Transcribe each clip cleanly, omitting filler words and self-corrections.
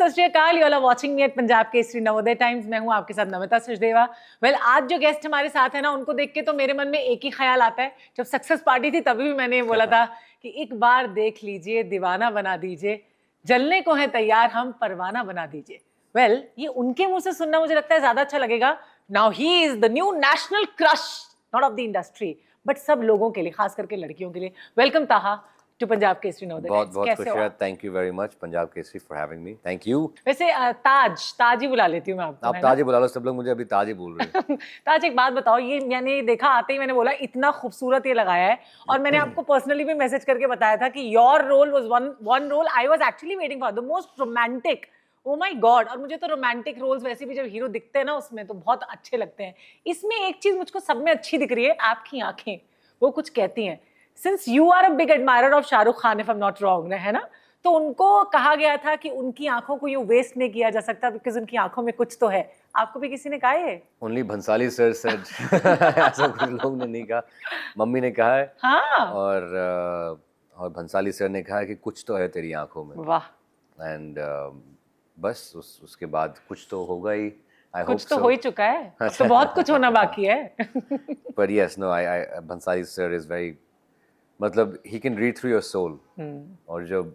सत श्री अकाल, you are watching me at Punjab Kesari Navodaya Times. मैं हूं आपके साथ नमिता सचदेवा। वेल, आज जो गेस्ट हमारे साथ है ना, उनको देख के तो मेरे मन में एक ही ख्याल आता है। जब सक्सेस पार्टी थी तभी भी मैंने बोला था कि एक बार देख लीजिए, दीवाना बना दीजिए, जलने को है तैयार, हम परवाना बना दीजिए। वेल, ये उनके मुंह से सुनना मुझे लगता है ज्यादा अच्छा लगेगा। Now he is the new national crush, not of the industry but सब लोगों के लिए, खास करके लड़कियों के लिए। वेलकम ताहा टू पंजाब केसरी नवोदय। बहुत बहुत खुशियाँ। Thank you very much Punjab Kesari for having me. Thank you. वैसे ताज ही बुला लेती हूँ मैं आपको। आप ताज ही बुला लो, सब लोग मुझे अभी ताज ही बोल रहे हैं। ताज, एक बात बताओ, ये मैंने देखा आते ही मैंने बोला इतना खूबसूरत ये लगाया है, और मैंने आपको पर्सनली भी मैसेज करके बताया था कि your role was one role I was actually waiting for, the most romantic. Oh my God. और मुझे तो रोमांटिक रोल्स वैसे भी जब हीरो दिखते हैं ना उसमें तो बहुत अच्छे लगते हैं। इसमें एक चीज मुझको सब में अच्छी दिख रही है, आपकी आंखें वो कुछ कहती हैं। Since you are a big admirer of Shahrukh Khan, if I am not wrong, है ना, तो उनको कहा गया था कि उनकी आंखों को यूं वेस्ट नहीं किया जा सकता बिकॉज उनकी आंखों में कुछ तो है। आपको भी किसी ने कहा है? Only Bhansali sir said. ऐसा कुछ लोग ने नहीं कहा, मम्मी ने कहा है। हाँ। और भंसाली सर ने कहा है कि कुछ तो है तेरी आंखों में। वाह। एंड बस उसके बाद कुछ तो होगा ही। कुछ तो हो ही चुका है, अब तो बहुत कुछ होना बाकी है। पर yes, no, I Bhansali sir is very, मतलब he can read through your soul. और जब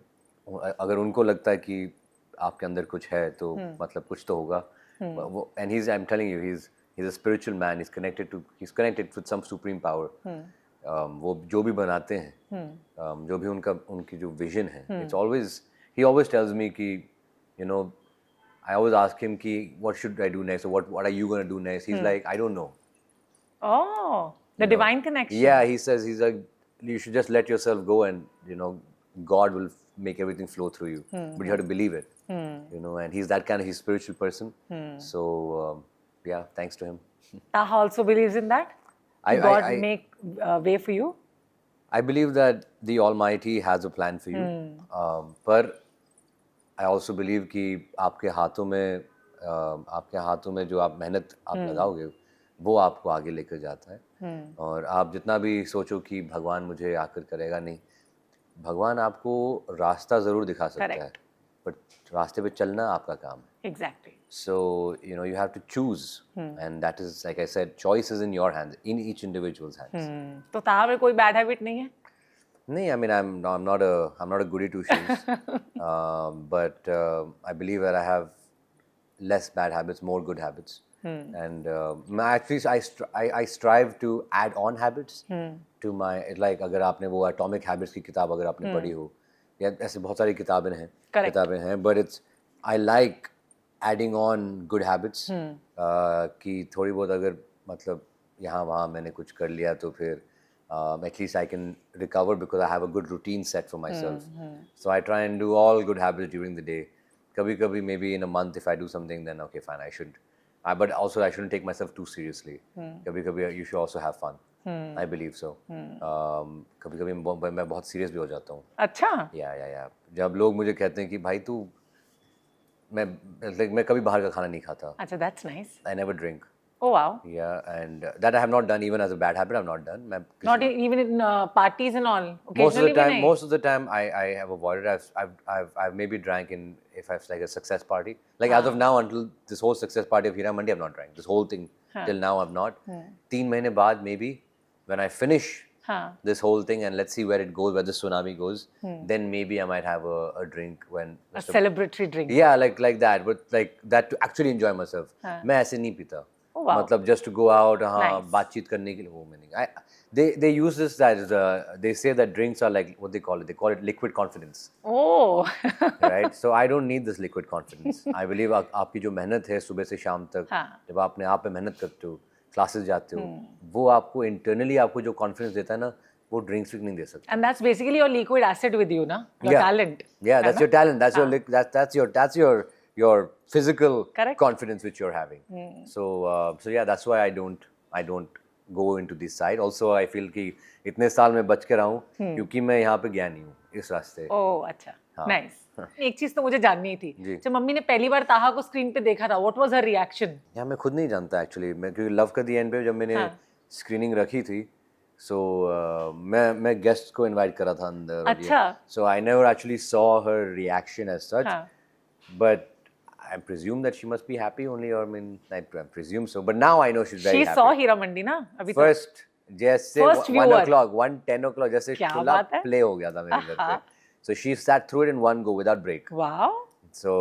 अगर उनको लगता है कि आपके अंदर कुछ है तो मतलब कुछ तो होगा। वो and he is, I am telling you, he is a spiritual man, he is connected with some supreme power. वो जो भी बनाते हैं, जो भी उनकी जो विजन है, it's always, he always tells me कि you know, I always ask him कि what should I do next, or what are you going to do next. He's like, I don't know. Oh, the divine connection. Yeah, he says, he's like, you should just let yourself go, and God will make everything flow through you. But you have to believe it. And he's that kind of, he's spiritual person. So yeah, thanks to him. Taha also believes in that. God make way for you. I believe that the Almighty has a plan for you. पर I also believe कि आपके हाथों में जो आप मेहनत आप लगाओगे वो आपको आगे लेकर जाता है। और आप जितना भी सोचो कि भगवान मुझे आकर करेगा, नहीं, भगवान आपको रास्ता ज़रूर दिखा सकता है, पर रास्ते पे चलना आपका काम है। Exactly. So you have to choose, and that is, like I said, choice is in your hands, in each individual's hands. तो ताहा में कोई बैड हैबिट नहीं है? नहीं, I mean, I'm not a goody two shoes, but I believe that I have less bad habits, more good habits, and I strive to add on habits to my, like अगर आपने वो Atomic Habits की किताब अगर आपने पढ़ी हो, या ऐसे बहुत सारी किताबें हैं, but I like adding on good habits, कि थोड़ी बहुत अगर मतलब यहाँ वहाँ मैंने कुछ कर लिया तो फिर at least I can recover because I have a good routine set for myself. So I try and do all good habits during the day. Kabhi maybe in a month if I do something, then okay, fine, I should. But also I shouldn't take myself too seriously. Kabhi you should also have fun. I believe so. kabhi मैं बहुत serious भी हो जाता हूँ। अच्छा। Yeah. जब लोग मुझे कहते हैं कि भाई तू, मैं कभी बाहर का खाना नहीं खाता। अच्छा, that's nice. I never drink. Oh wow. Yeah, and that I have not done, even as a bad habit. I've not done. Not even in parties and all. Most of the time, I have avoided. I've maybe drank in, if I've like a success party. Like as of now, until this whole success party of Hira Mandi, I've not drank. This whole thing till now, I've not. 3 महीने बाद maybe when I finish this whole thing and let's see where it goes, where the tsunami goes, then maybe I might have a drink when a celebratory drink. Yeah, like that, but like that to actually enjoy myself. मैं ऐसे नहीं पीता। Oh, wow. मतलब just to go out, nice. बातचीत करने के लिए वो मैं नहीं। They use this, that they say that drinks are like, what they call it liquid confidence. Oh. Right, so I don't need this liquid confidence. I believe आपकी जो मेहनत है सुबह से शाम तक, जब आप अपने आप पे मेहनत करते हो, क्लासेस जाते हो, वो आपको internally आपको जो confidence देता है ना, वो ड्रिंक्स नहीं दे सकता। And that's basically your liquid acid with you, na? Your talent. Yeah, that's your talent. That's your physical confidence which you're having. So yeah, that's why I don't go into this side. Also I feel कि इतने साल में बच के रहा हूँ क्योंकि मैं यहाँ पे गया नहीं हूँ इस रास्ते। ओह अच्छा, नाइस। एक चीज तो मुझे जाननी थी, जब मम्मी ने पहली बार ताहा को स्क्रीन पे देखा था, व्हाट वाज हर रिएक्शन? यार मैं खुद नहीं जानता एक्चुअली, मैं क्योंकि लव का दी एंड पे जब मैंने स्क्रीनिंग रखी थी, सो मैं गेस्ट को इनवाइट करा था अंदर। अच्छा। So I never actually saw her reaction as such, but I presume that she must be happy only, or I mean, I presume so. But now I know she's very She happy. saw Hira Mandi ना अभी तक. First, जैसे First 1 viewer. o'clock, 10 o'clock, जैसे क्या खुला बात है? play हो गया था मेरे घर पे. So she sat through it in one go without break. Wow. So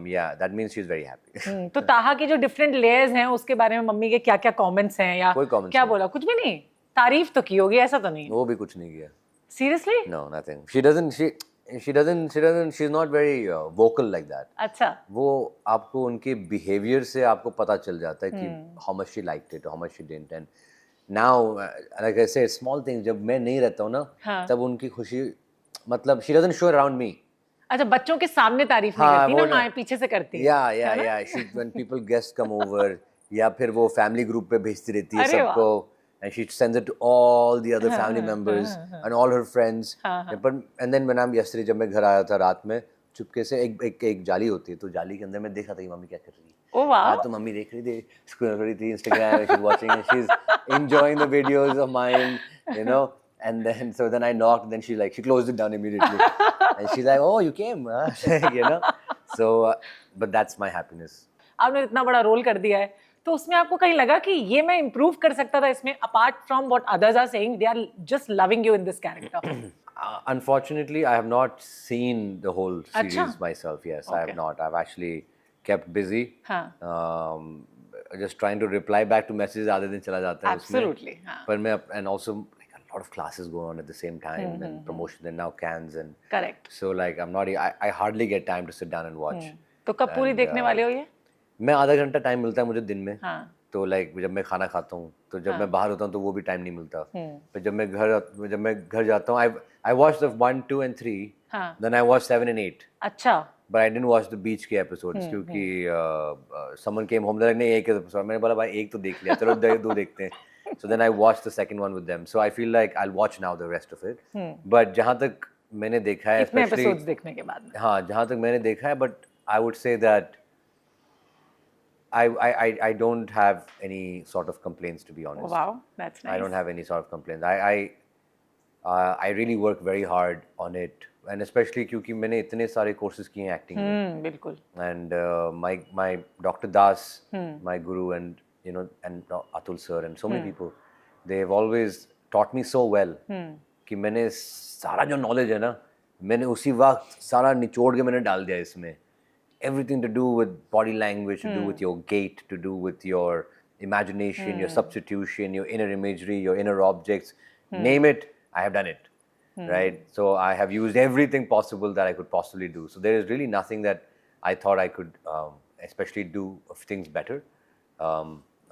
yeah, that means she's very happy. तो ताहा की जो डिफरेंट लेयर्स हैं उसके बारे में मम्मी के क्या क्या कमेंट्स हैं या कोई comments क्या नहीं. बोला? कुछ भी नहीं. तारीफ तो की होगी, ऐसा तो नहीं. वो भी कुछ नहीं किया. Seriously? No, nothing. She's not very vocal like that. अच्छा. वो आपको उनके behavior से आपको पता चल जाता है कि how much she liked it, how much she didn't. And now, like I said, small things, जब मैं नहीं रहता हूँ ना, तब उनकी खुशी, मतलब she doesn't show around me. अच्छा, बच्चों के सामने तारीफ नहीं करती ना, माँ पीछे से करती है. Yeah. When people guests come over, या फिर वो family group पे भेजती रहती है सबको. And she sends it to all the other family members and all her friends. And then when yesterday जब मैं घर आया था रात में, चुपके से एक जाली होती है, तो जाली के अंदर मैं देखा था कि मम्मी क्या कर रही है. Oh wow. तो मम्मी देख रही थी, स्क्रॉल कर रही थी Instagram, she's watching and she's enjoying the videos of mine, you know. And then I knocked, then she closed it down immediately. And she's like, oh, you came, you know. So, but that's my happiness. आपने इतना बड़ा role कर दिया है, तो उसमें आपको कहीं लगा कि ये मैं इम्प्रूव कर सकता था इसमें, apart from what others are saying, they are just loving you in this character? Unfortunately, I have not seen the whole series myself. Yes, I have not. I've actually kept busy. Just trying to reply back to messages आधे दिन चला जाता है उसमें. Absolutely. पर मैं, and also like a lot of classes go on at the same time, and promotion, and now Cannes, and correct. So like I hardly get time to sit down and watch. तो कब पूरी देखने वाले हो ये? मैं आधा घंटा टाइम मिलता है मुझे दिन में. तो लाइक जब मैं खाना खाता हूँ, तो जब मैं बाहर होता हूँ तो वो भी टाइम नहीं मिलता. फिर जब मैं घर जाता हूँ, I watched the 1, 2 and 3. Then I watched 7 and 8. अच्छा. But I didn't watch the beach के episodes क्योंकि someone came home, they're like, नहीं एक episode. मैंने बोला भाई एक तो देख लिया, चलो दो देखते हैं. So then I watched the second one with them. So I feel like I'll watch now the rest of it. But जहाँ तक मैंने देखा है, इतने episodes देखने के बाद में. हाँ, जहाँ तक मैंने देखा है, but I would say that I don't have any sort of complaints, to be honest. Oh, wow, that's nice. I don't have any sort of complaints. I really work very hard on it, and especially क्योंकि मैंने इतने सारे courses किए हैं acting में. बिल्कुल. And my Dr. Das, my guru, and you know, and Atul sir, and so many people, they've always taught me so well कि मैंने सारा जो knowledge है ना, मैंने उसी वक्त सारा निचोड़ के मैंने डाल दिया इसमें. Everything to do with body language, to do with your gait, to do with your imagination, your substitution, your inner imagery, your inner objects, name it, I have done it, right? So I have used everything possible that I could possibly do. So there is really nothing that I thought I could, especially do things better.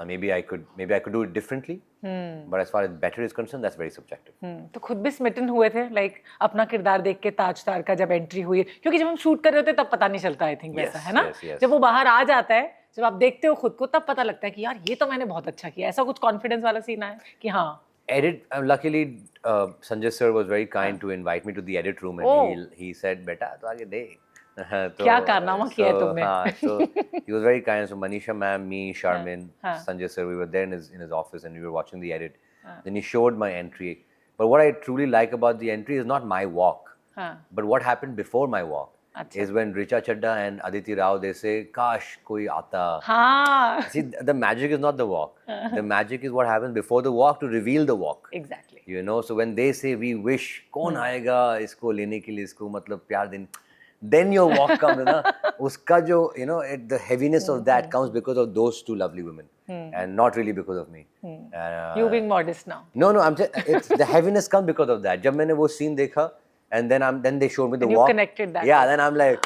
Maybe I could do it differently. But as far as better is concerned, that's very subjective. तो खुद भी Smitten हुए थे, like अपना किरदार देख के ताजदार का जब एंट्री हुई, क्योंकि जब हम शूट कर रहे होते तब पता नहीं चलता, आई थिंक वैसा है ना. जब वो बाहर आ जाता है, जब आप देखते हो खुद को, तब पता लगता है कि यार ये तो मैंने बहुत अच्छा किया. ऐसा कुछ कॉन्फिडेंस वाला सीन है कि हाँ. Edit. Luckily, Sanjay sir was very kind to invite me to the edit room, and he said, "Beta, तो आगे दे." क्या कारनामा किया है तुमने? So he was very kind. So Manisha ma'am, me, Sharmin, Sanjay sir, we were there in his office, and we were watching the edit. Then he showed my entry. But what I truly like about the entry is not my walk, but what happened before my walk. Is when Richa Chadda and Aditi Rao, they say, "Kash koi aata." See, the magic is not the walk. The magic is what happens before the walk to reveal the walk. Exactly. You know, so when they say, "We wish," कौन आएगा इसको लेने के लिए, इसको मतलब प्यार देने, then your walk comes, ना, उसका जो, you know, the heaviness of that comes because of those two lovely women, and not really because of me. You being modest now. No, I'm just, it's the heaviness comes because of that. जब मैंने वो scene देखा, and then they showed me the and walk. You connected that. Yeah, then I'm like,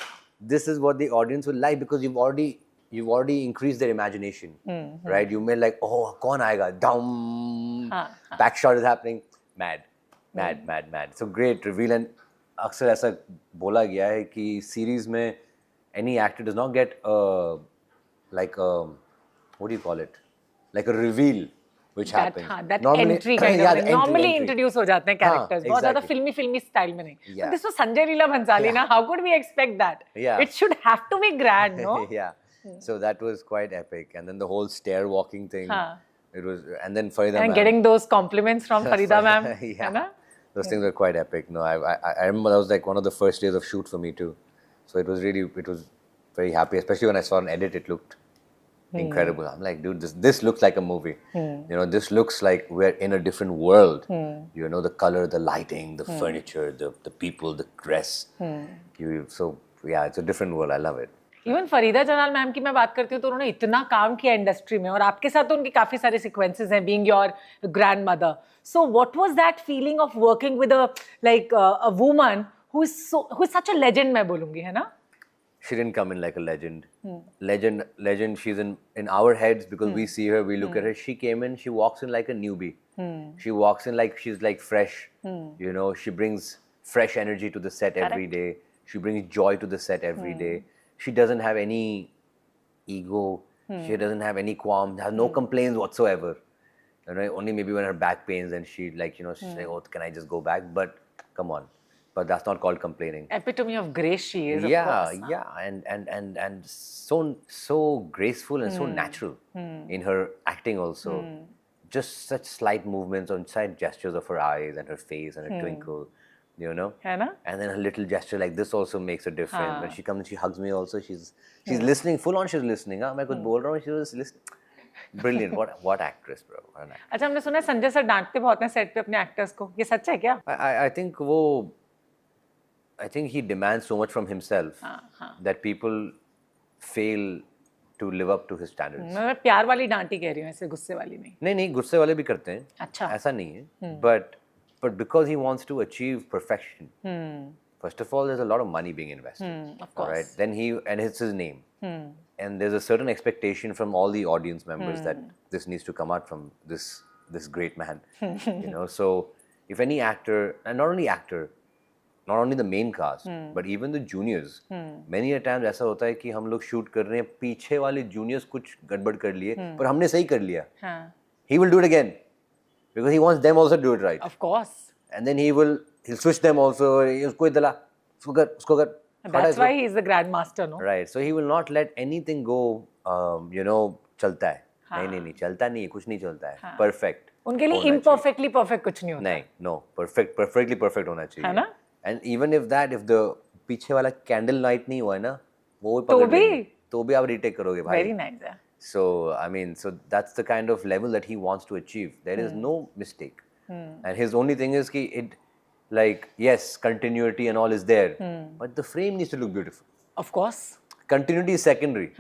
this is what the audience will like, because you've already increased their imagination, right? You made like, oh, कौन आएगा? Dum. Back shot is happening. Mad. So great reveal. And अक्सर ऐसा बोला गया है कि series में any actor does not get like what do you call it? Like a reveal. Which happens. That normally, entry kind of normally introduce हो जाते हैं characters. बहुत ज़्यादा filmy style में नहीं. But this was Sanjay Leela Bhansali ना. How could we expect that? Yeah. It should have to be grand, no? Yeah. So that was quite epic. And then the whole stair walking thing. It was, and then Farida ma'am. And getting those compliments from Farida ma'am. Yeah. Those things were quite epic. No, I remember that was like one of the first days of shoot for me too. So it was very happy, especially when I saw an edit. It looked incredible. I'm like, dude, this looks like a movie. You know, this looks like we're in a different world. You know, the color, the lighting, the furniture, the people, the dress. So yeah, it's a different world. I love it. Even Farida Jalal ma'am की मैं बात करती हूँ तो उन्होंने इतना काम किया इंडस्ट्री में, और आपके साथ तो उनके काफी सारे सीक्वेंसेस हैं, being your grandmother. So what was that feeling of working with a woman who is such a legend, मैं बोलूंगी, है ना? She didn't come in like a legend. Legend. She's in our heads because we see her, we look at her. She came in. She walks in like a newbie. She walks in like she's like fresh. You know, she brings fresh energy to the set every day. She brings joy to the set every day. She doesn't have any ego. She doesn't have any qualms. Has no complaints whatsoever. You know, only maybe when her back pains and she like, you know, she's like, oh, can I just go back? But come on. But that's not called complaining. Epitome of grace she is, of course. Yeah, and so graceful and so natural in her acting also. Just such slight movements on side gestures of her eyes and her face and her twinkle, you know. है ना? And then her little gesture like this also makes a difference. When she comes and she hugs me also, she's listening, full on she's listening. मैं कुछ बोल रहा हूँ, she was listening. Brilliant. What actress, bro. What an actress. अच्छा, हमने सुना है Sanjay sir डांटते बहुत हैं सेट पे अपने एक्टर्स को, ये सच है क्या? I think he demands so much from himself that people fail to live up to his standards. मैं प्यार वाली डांट ही कह रही हूँ, ऐसे गुस्से वाली नहीं. नहीं, गुस्से वाले भी करते हैं. अच्छा. ऐसा नहीं है. But because he wants to achieve perfection. First of all, there's a lot of money being invested. Of course. Right? Then and it's his name. And there's a certain expectation from all the audience members that this needs to come out from this great man. You know, so if any actor, and not only the main cast, but even the juniors, many a times ऐसा होता है कि हम लोग shoot कर रहे हैं, पीछे वाले juniors कुछ गड़बड़ कर लिए, पर हमने सही कर लिया. He will do it again because he wants them also to do it right. Of course. And then he'll switch them also. उसको इधला, उसको कर. That's why he is the grandmaster, no? Right. So he will not let anything go. You know, चलता है. नहीं, चलता नहीं है, कुछ नहीं चलता है. Perfect. उनके लिए imperfectly perfect कुछ नहीं होता. नहीं, no, perfectly perfect होना चाहिए. है ना? And even if the पीछे वाला candle light नहीं हुआ है ना, वो भी पकड़ लेंगे. तो भी आप retake करोगे भाई. Very nice, yeah. So I mean, so that's the kind of level that he wants to achieve. There is no mistake. And his only thing is कि it, like, yes, continuity and all is there, but the frame needs to look beautiful. Of course. Continuity is secondary.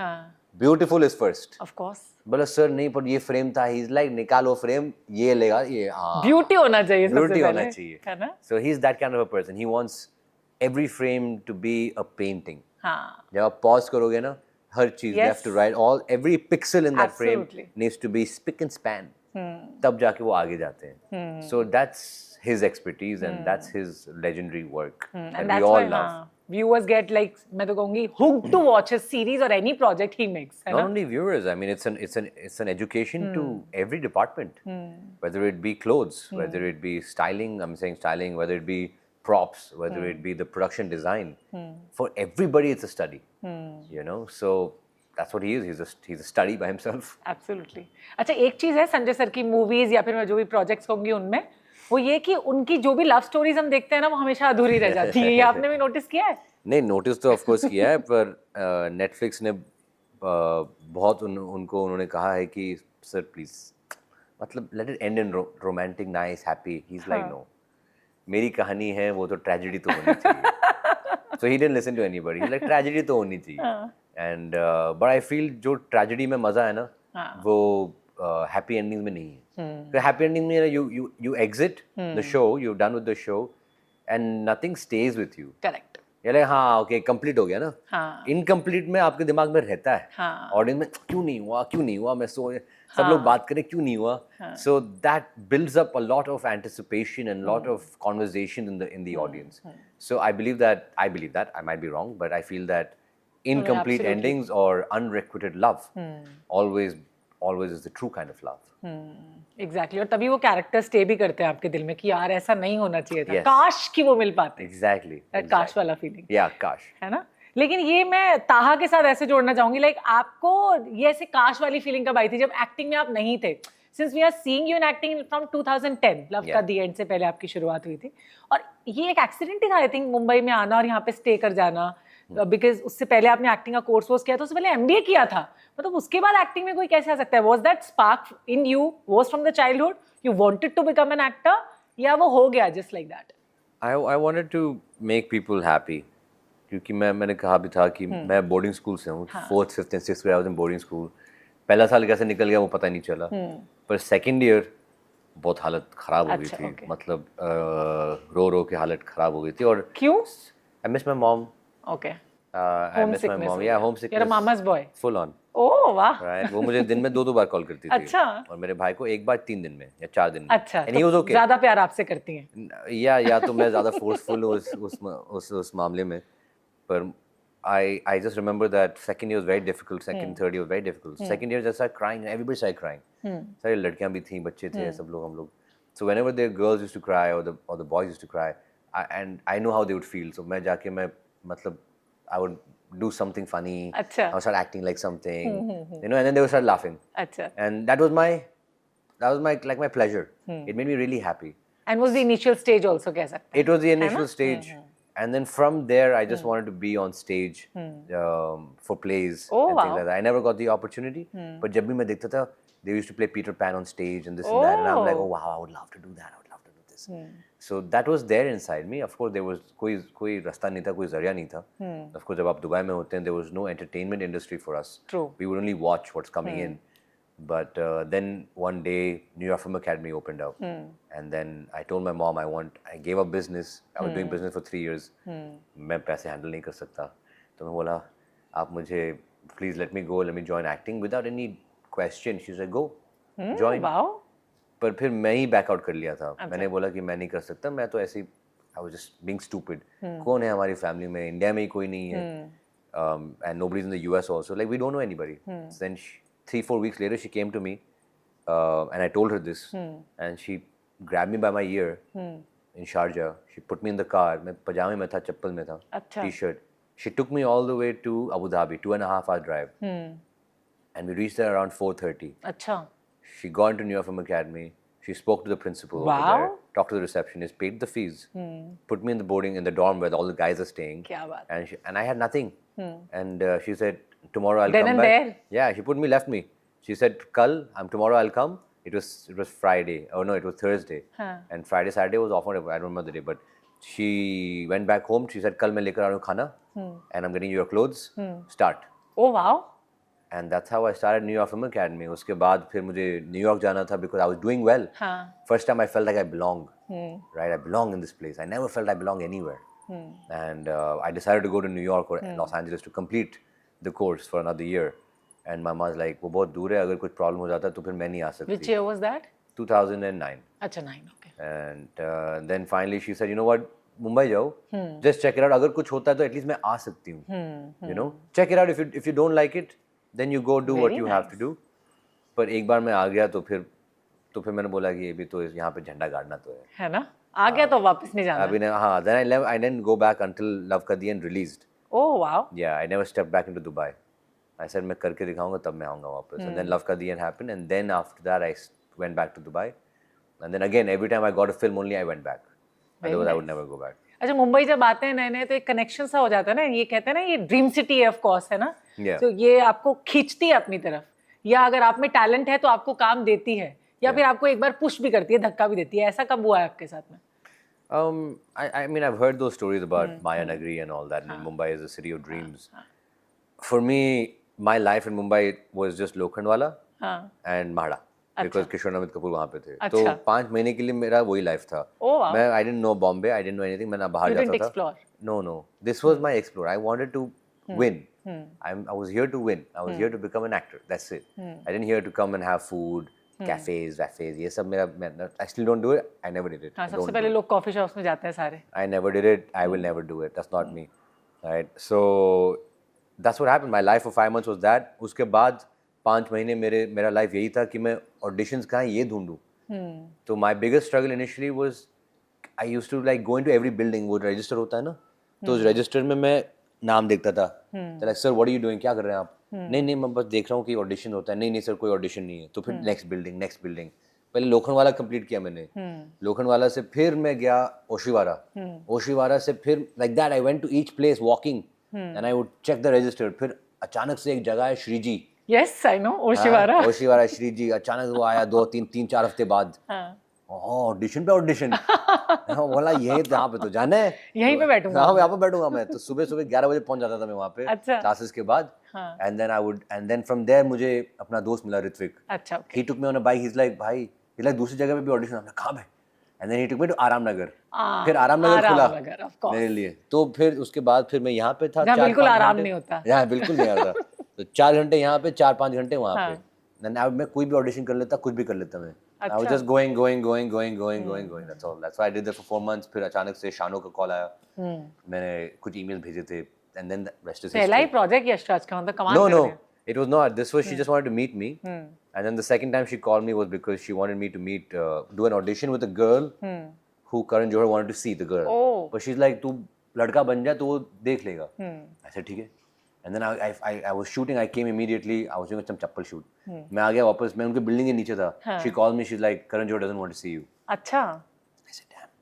Beautiful is first. Of course. बोला sir नहीं, पर ये frame था. He's like, निकालो frame, ये लेगा, ये हाँ. Beauty होना चाहिए सबसे पहले. Beauty होना चाहिए. है ना? So he's that kind of a person. He wants every frame to be a painting. हाँ. जब आप pause करोगे ना, हर चीज, you have to write every pixel in that frame needs to be spick and span. तब जाके वो आगे जाते हैं. So that's his expertise and that's his legendary work that we all love. Viewers get, like, मैं तो कहूँगी, hooked to watch his series or any project he makes. Not only viewers, I mean, it's an education to every department, whether it be clothes, whether it be styling. I'm saying styling, whether it be props, whether it be the production design. For everybody, it's a study. You know, so that's what he is. He's a study by himself. Absolutely. अच्छा, एक चीज है Sanjay sir की movies या फिर मैं जो भी प्रोजेक्ट्स कहूँगी उनमें, वो ये कि उनकी जो भी लव स्टोरीज हम देखते हैं ना, वो हमेशा अधूरी रह जाती है. ये आपने भी नोटिस किया है? नहीं, नोटिस तो ऑफ कोर्स किया है, पर नेटफ्लिक्स ने बहुत उन्होंने कहा है कि सर प्लीज, मतलब let it end in romantic, nice, happy. He is like, no, मेरी कहानी है, वो तो ट्रेजेडी तो होनी चाहिए. So he didn't listen to anybody. He like, tragedy तो होनी चाहिए. एंड बट आई फील जो ट्रेजेडी में मजा है ना, वो हैप्पी एंडिंग में नहीं है. हैप्पी एंडिंग में you exit the show, you're done with the show and nothing stays with you. Correct. ये like, हाँ, okay, complete हो गया ना. Incomplete में आपके दिमाग में रहता है. Audience में क्यों नहीं हुआ, मैं सब लोग बात करें क्यों नहीं हुआ. So that builds up a lot of anticipation and lot of conversation in the audience. So I believe that, I might be wrong, but I feel that incomplete endings or unrequited love always is the true kind of love. Exactly. और तभी वो character stay भी करते हैं आपके दिल में कि यार ऐसा नहीं होना चाहिए था. Yes. काश कि वो मिल पाते. Exactly. That काश वाला फीलिंग. Yeah, काश. है ना? लेकिन ये मैं ताहा के साथ ऐसे जोड़ना चाहूंगी, लाइक आपको ये ऐसे काश वाली फीलिंग कब आई थी जब एक्टिंग में आप नहीं थे? Since we are seeing you in acting from 2010, love का दी एंड से पहले आपकी शुरुआत हुई थी, और ये एक एक्सीडेंट ही था आई थिंक, मुंबई में आना और यहाँ पे स्टे कर जाना. बिकॉज उससे पहले आपने एक्टिंग का कोर्स किया था, उससे पहले MBA किया था, मतलब उसके बाद एक्टिंग में कोई कैसे आ सकता है? Was that spark in you was from the childhood, you wanted to become an actor, या वो हो गया just like that? I wanted to make people happy, क्योंकि मैंने कहा भी था कि मैं बोर्डिंग स्कूल से हूँ. 4th, 5th and 6th grade I was in boarding school. पहला साल कैसे निकल गया वो पता नहीं चला, पर सेकेंड ईयर बहुत हालत खराब हो गई थी. okay. मतलब रो के हालत खराब हो गई थी. और क्यों? I miss my mom. Okay, I miss my mom. Yeah, homesickness. you're a mama's boy. Full on. ओह वाह. Right. वो मुझे दिन में 2 बार कॉल करती थी. अच्छा. और मेरे भाई को एक बार 3 दिन में या 4 दिन में. अच्छा, And he was okay. ज्यादा प्यार आपसे करती हैं? या तो मैं ज़्यादा फोर्सफुल हूँ उस मामले में. पर I just remember that second year was very difficult. Second, third year was very difficult. Second year just started crying. Everybody started crying. सारी लड़कियाँ भी थीं, बच्चे थे, सब लोग. So whenever the girls used to cry or the boys used to cry, and I know how they would feel. So मैं जाके मैं मतलब I would do something funny. अच्छा. I would start acting like something, you know, and then they would start laughing. अच्छा. And that was my like my pleasure. It made me really happy. And was the initial stage also, कह सकते हैं? It was the initial stage. And then from there, I just wanted to be on stage for plays and things like that. I never got the opportunity, but जब भी मैं देखता था, they used to play Peter Pan on stage and this and that, and I'm like, oh wow, I would love to do that. I would love to do this. So that was there inside me. Of course, there was कोई रास्ता नहीं था, कोई जरिया नहीं था. Of course, जब आप दुबई में होते हैं, there was no entertainment industry for us. True. We would only watch what's coming in. But then one day, New York Film Academy opened up, and then I told my mom I gave up business. I was doing business for 3 years. मैं पैसे handle नहीं कर सकता, तो मैं बोला आप मुझे please let me go, let me join acting without any question. She said go, join. Wow. पर फिर मैं ही back out कर लिया था. मैंने बोला कि मैं नहीं कर सकता, मैं तो ऐसे I was just being stupid. कौन है हमारी family में? इंडिया में ही कोई नहीं है, and nobody's in the US also. Like we don't know anybody. So then 3-4 weeks later, she came to me, and I told her this, and she grabbed me by my ear in Sharjah. She put me in the car. मैं पजामे में था, चप्पल में था, T-shirt. She took me all the way to Abu Dhabi, 2.5-hour drive, and we reached there around 4:30. अच्छा. She got into New York Film Academy. She spoke to the principal over there, talked to the receptionist, paid the fees, put me in the dorm where all the guys are staying. क्या बात. And I had nothing. And she said, tomorrow I'll then come and back. there? Yeah, she left me. She said, tomorrow I'll come. It was Friday. Oh no, it was Thursday. And Friday, Saturday was off. I don't remember the day, but she went back home. She said, कल मैं लेकर आ रहा हूँ खाना, and I'm getting you your clothes. Start. Oh wow. And that's how I started New York Film Academy. उसके बाद फिर मुझे New York जाना था because I was doing well. First time I felt like I belong. Right, I belong in this place. I never felt I belong anywhere. And I decided to go to New York or Los Angeles to complete the course for another year. And my mom's like, वो बहुत दूर है, अगर कुछ problem हो जाता तो फिर मैं नहीं आ सकती. Which year was that? 2009. अच्छा, 9, okay. And then finally she said, you know what, Mumbai जाओ, just check it out. अगर कुछ होता है तो at least मैं आ सकती हूँ. You know, check it out. If you don't like it, then you go do what you have to do. पर एक बार मैं आ गया तो फिर मैंने बोला कि ये भी तो यहाँ पे झंडा गाड़ना तो है ना, आ गया तो वापस नहीं जाना. अभी हाँ, then I didn't go back until Love Ka Diyan released. Oh wow. Yeah, I never stepped back into Dubai. I said मैं करके दिखाऊंगा तब मैं आऊँगा वापस. And then Love Ka Diyan happened, and then after that I went back to Dubai. And then again, every time I got a film only I went back. Otherwise I would never go back. अच्छा, मुंबई जब आते हैं नए नए तो एक connection सा हो जाता है ना, ये कहते हैं ना ये ड्रीम सिटी है ऑफ कोर्स, है ना. तो ये आपको खींचती है अपनी तरफ, या अगर आप में टैलेंट है तो आपको काम देती है, या फिर आपको एक बार पुश भी करती है, धक्का भी देती है. ऐसा कब हुआ है आपके साथ में? I mean, I've heard those stories about Maya Nagari and all that, and Mumbai is a city of dreams. For me, my life in Mumbai was just Lokhandwala and Mahada, because Kishore and Amit Kapoor वहाँ पे थे. तो 5 महीने के लिए मेरा वही life था. मैं I didn't know Bombay, I didn't know anything. मैं ना बाहर जाता था. You didn't explore? No. This was my explore. I wanted to win. I was here to win. I was here to become an actor. That's it. I didn't here to come and have food. Cafes, ये सब मेरा, I still don't do it. I never did it. हाँ, सबसे पहले लोग coffee shops में जाते हैं सारे. I never did it. I will never do it. That's not me. Right? So that's what happened. My life for 5 months was that. उसके बाद 5 महीने मेरा life यही था कि मैं auditions कहाँ ये ढूंढूं. तो my biggest struggle initially was I used to like go into every building. वो register होता है ना, तो उस register में मैं नाम देखता था. Like, sir, what are you doing? क्या कर रहे हैं आप? नहीं मैं बस देख रहा हूँ कि ऑडिशन होता है. नहीं सर, कोई ऑडिशन नहीं है. तो फिर नेक्स्ट बिल्डिंग. पहले लोखंडवाला कंप्लीट किया मैंने. लोखंडवाला से फिर मैं गया ओशिवारा से फिर like that I went to each place walking. and I would check the register. फिर अचानक से एक जगह है Shreeji, yes I know Oshiwara. Oshiwara Shreeji, अचानक वो आया 2-3 4 हफ्ते बाद। हाँ, ऑडिशन पे ऑडिशन। बोला ये यहाँ पे तो जाना है, यहीं पे बैठूंगा। हाँ यहाँ पे बैठूंगा मैं। तो सुबह सुबह 11 बजे पहुंच जाता था मैं वहाँ पे अच्छा। क्लासेस के बाद। हाँ। एंड देन फ्रॉम देयर मुझे अपना दोस्त मिला ऋत्विक। अच्छा He took me on a bike. He's like दूसरी जगह पे भी ऑडिशन। हमने कहाँ पे? And then he took me to आराम नगर। फिर आराम नगर खुला आरामनगर, of course। मेरे लिए। तो फिर उसके बाद फिर मैं यहाँ पे था जहाँ 4-5 बिल्कुल आराम घंटे। नहीं होता। यहाँ बिल्कुल नहीं आता। तो 4 घंटे यहाँ पे, 4-5 घंटे वहाँ हाँ। पे। मैं कोई भी ऑडिशन कर लेता, कुछ भी कर लेता मैं। I was अच्छा। just going. That's all. That's why I did that for 4 months. फिर अचानक से शानो का कॉल आया। मैंने कुछ ईमेल भेजे थे। And then the rest is पहला ही history. प्रोजेक्ट यशराज का, मतलब कमाल No, कर no. रहे हैं। It was not. This was, she just wanted to meet me. And then the second time she called me was because she wanted me to do an audition with a girl who Karan Johar wanted to see the girl. Oh। But she's like, तू लड़का बन जा तो वो देख लेगा। I said ठीक है। And then I was shooting. I came immediately. I was doing some chappal shoot. मैं आ गया वापस। मैं उनके बिल्डिंग के नीचे था। She called me. She's like, Karan Johar doesn't want to see you. अच्छा। I said damn.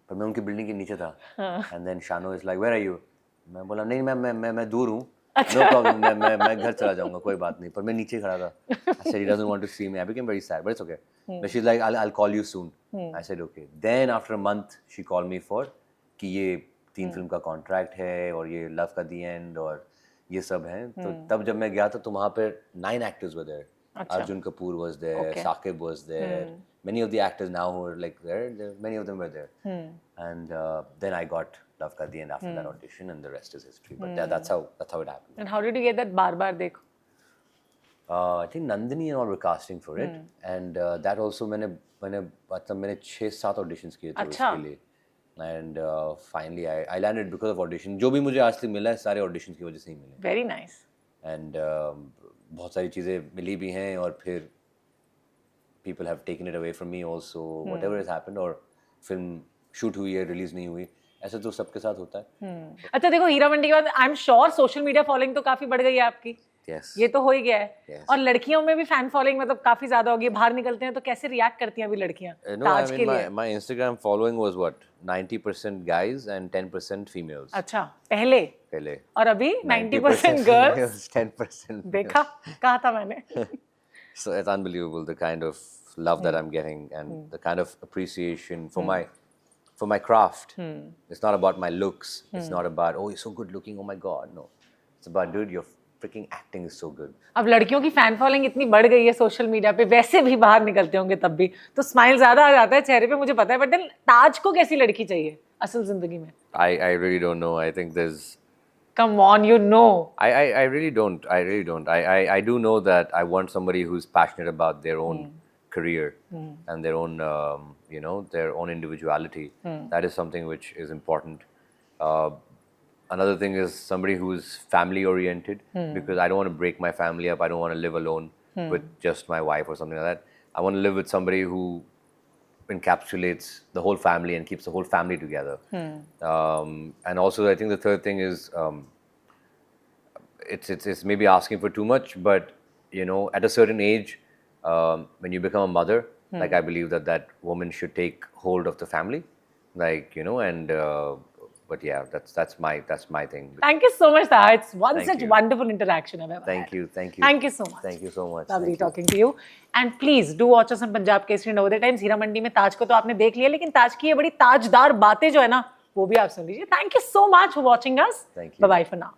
पर मैं उनके बिल्डिंग के नीचे था। And then Shano is like, where are you? मैं बोला नहीं मैं दूर हूँ। No problem. मैं घर चला जाऊँगा, कोई बात नहीं। पर मैं नीचे खड़ा था। I said he doesn't want to see me. I became very sad, but it's okay. But she's like, I'll call you soon. I said okay. Then after a month, she called me for कि ये 3 film का contract है और ये love का दी and और ये सब है। तो तब जब मैं गया था तो वहाँ पे 9 actors were there. Arjun Kapoor was there. Okay। Saqib was there. Many of the actors now who are like there, many of them were there. And then I got Love Ka Di End after that audition, and the rest is history. But that's how it happened. And how did you get that बार बार देखो? I think Nandini and all were casting for it, and that also मैंने 6-7 auditions किए थे अच्छा। उसके लिए, and finally I landed because of audition. जो भी मुझे आज तक मिला है सारे auditions की वजह से ही मिले, Very nice। and बहुत सारी चीज़ें मिली भी हैं और फिर people have taken it away from me also, whatever has happened, और फिल्म शूट हुई है, रिलीज नहीं हुई, ऐसा तो सबके साथ होता है। अच्छा देखो, हीरा मंडी के बाद I am sure social media following तो काफी बढ़ गई है आपकी। Yes. ये तो हो ही गया है। Yes. और लड़कियों में भी फैन फॉलोइंग मतलब काफी ज्यादा होगी। बाहर निकलते हैं तो कैसे रिएक्ट करती हैं अभी लड़कियां No, I ताज के mean लिए? my Instagram following was what 90% guys and 10% females. अच्छा पहले पहले और अभी 90% गर्ल्स। 10%. देखा, कहा था मैंने। So it's unbelievable the kind of love that I'm getting and the kind of appreciation for my craft. It's not about my looks. It's not about oh you're so good looking, oh my god, no. It's about dude your freaking acting is so good. अब लड़कियों की fan following इतनी बढ़ गई है social media पे, वैसे भी बाहर निकलते होंगे तब भी तो स्माइल ज्यादा आ जाता है चेहरे पे, मुझे पता है। बट देन ताज को कैसी लड़की चाहिए असल जिंदगी में? I really don't know. I think there's come on, you know. I really don't. I really don't. I do know that I want somebody who's passionate about their own career and their own, their own individuality. That is something which is important. Another thing is somebody who's family oriented, because I don't want to break my family up. I don't want to live alone with just my wife or something like that. I want to live with somebody who encapsulates the whole family and keeps the whole family together. And also, I think the third thing is it's maybe asking for too much, but at a certain age, when you become a mother, like I believe that woman should take hold of the family, and but yeah, that's my thing. Thank you so much, Taha. It's one Thank such you. wonderful interaction I've ever had. Thank you. Thank you so much. Thank you so much. Lovely Thank you. talking to you. And please do watch us on Punjab Kesari and Navode Times. Heera Mandi में ताज को तो आपने देख लिया, लेकिन ताज की ये बड़ी ताजदार बातें जो है ना, वो भी आप सुन लीजिए. Thank you so much for watching us. Thank you. Bye bye for now.